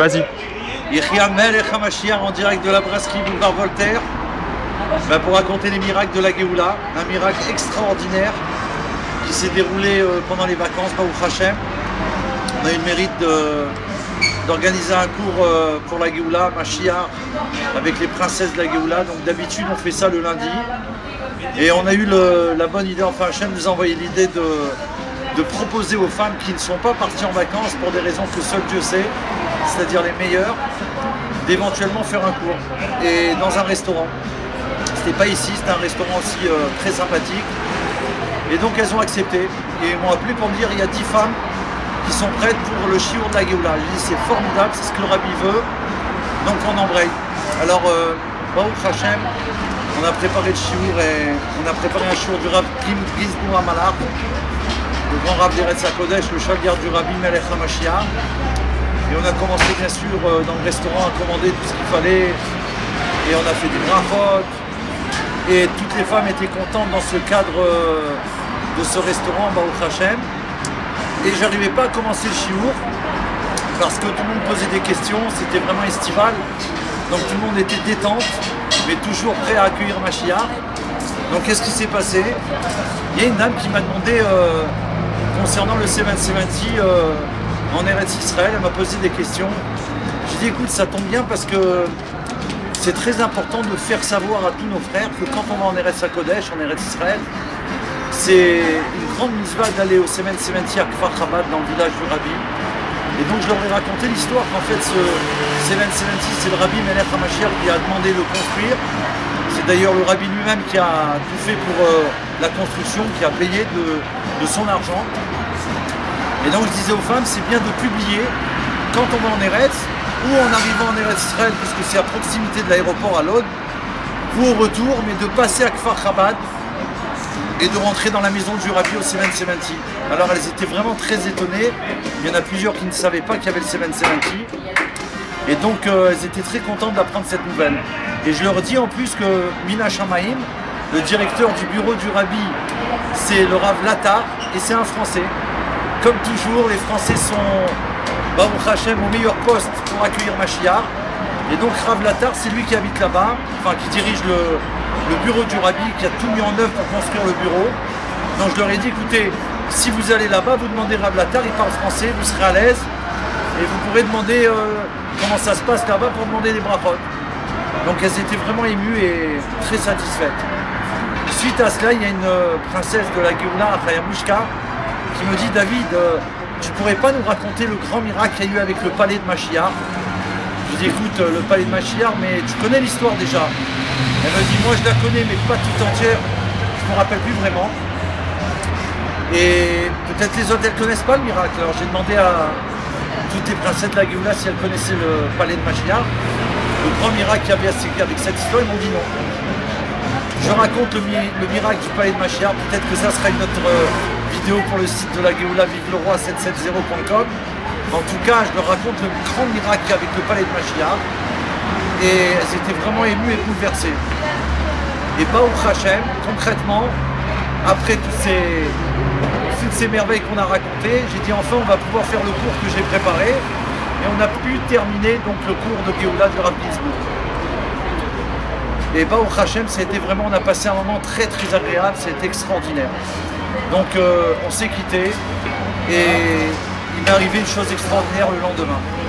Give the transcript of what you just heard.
Vas-y. Yechia Melech HaMashiach en direct de la brasserie Boulevard Voltaire, pour raconter les miracles de la Géoula, un miracle extraordinaire qui s'est déroulé pendant les vacances, Baruch Hashem. On a eu le mérite d'organiser un cours pour la Géoula, Mashiach, avec les princesses de la Géoula. Donc d'habitude on fait ça le lundi. Et on a eu la bonne idée, enfin Hashem nous a envoyé l'idée de proposer aux femmes qui ne sont pas parties en vacances pour des raisons que seul Dieu sait, c'est-à-dire les meilleures, d'éventuellement faire un cours. Et dans un restaurant. C'était pas ici, c'était un restaurant aussi très sympathique. Et donc elles ont accepté. Et m'ont appelé pour me dire il y a 10 femmes qui sont prêtes pour le chiour de la Géoula. J'ai dit c'est formidable, c'est ce que le Rabbi veut. Donc on embraye. Alors, Baruch Hashem, on a préparé le chiour et on a préparé un chiour du Rav Gizbour Amalach, le grand Rav d'Eretz HaKodesh, le Shaliach du Rabbi Melech HaMashiach. Et on a commencé bien sûr dans le restaurant à commander tout ce qu'il fallait. Et on a fait des brachot. Et toutes les femmes étaient contentes dans ce cadre de ce restaurant, Baruch Hashem. Et j'arrivais pas à commencer le chiour parce que tout le monde posait des questions, c'était vraiment estival. Donc tout le monde était détente, mais toujours prêt à accueillir Mashiach. Donc qu'est-ce qui s'est passé? Il y a une dame qui m'a demandé concernant le 770 en Eretz Israël, elle m'a posé des questions. J'ai dit écoute, ça tombe bien parce que c'est très important de faire savoir à tous nos frères que quand on va en Eretz HaKodesh, en Eretz Israël, c'est une grande mitzvah d'aller au Semen Sementi à Kfar Chabad, dans le village du Rabbi. Et donc je leur ai raconté l'histoire qu'en fait ce Semen Sementi, c'est le Rabbi Melech HaMashiach qui a demandé de le construire. C'est d'ailleurs le Rabbi lui-même qui a tout fait pour la construction, qui a payé de son argent. Et donc je disais aux femmes, c'est bien de publier quand on va en Eretz, ou en arrivant en Eretz Israël, puisque c'est à proximité de l'aéroport à Lod, ou au retour, mais de passer à Kfar Chabad et de rentrer dans la maison du Rabbi au Semen Sementi. Alors elles étaient vraiment très étonnées, il y en a plusieurs qui ne savaient pas qu'il y avait le Semen Sementi, et donc elles étaient très contentes d'apprendre cette nouvelle. Et je leur dis en plus que Mina Shamaim, le directeur du bureau du Rabbi, c'est le Rav Latar, et c'est un Français. Comme toujours, les Français sont Baruch Hashem au meilleur poste pour accueillir Mashiach. Et donc Rav Latar, c'est lui qui habite là-bas, enfin qui dirige le bureau du Rabbi, qui a tout mis en œuvre pour construire le bureau. Donc je leur ai dit, écoutez, si vous allez là-bas, vous demandez Rav Latar, il parle français, vous serez à l'aise. Et vous pourrez demander comment ça se passe là-bas pour demander des brachot. Donc elles étaient vraiment émues et très satisfaites. Suite à cela, il y a une princesse de la Géoula, Chayamushka, qui me dit, David, tu pourrais pas nous raconter le grand miracle qu'il y a eu avec le palais de Mashiach? Je dis écoute, le palais de Mashiach, mais tu connais l'histoire déjà. Elle me dit moi je la connais mais pas tout entière, je me rappelle plus vraiment. Et peut-être les autres elles connaissent pas le miracle. Alors j'ai demandé à toutes les princesses de la Géoula si elles connaissaient le palais de Mashiach, le grand miracle qu'il y avait avec cette histoire, ils m'ont dit non. Je raconte le miracle du palais de Mashiach, peut-être que ça sera une autre vidéo pour le site de la Géoula, vive-le-roi770.com. En tout cas, je leur raconte le grand miracle avec le palais de Mashiach. Et elles étaient vraiment émues et bouleversées. Et Baruch Hashem, concrètement, après toutes ces merveilles qu'on a racontées, j'ai dit enfin on va pouvoir faire le cours que j'ai préparé. Et on a pu terminer donc le cours de Géoula du Rav Gizbour. Et Baruch Hashem, c'était vraiment, on a passé un moment très très agréable, c'était extraordinaire. Donc on s'est quitté et il m'est arrivé une chose extraordinaire le lendemain.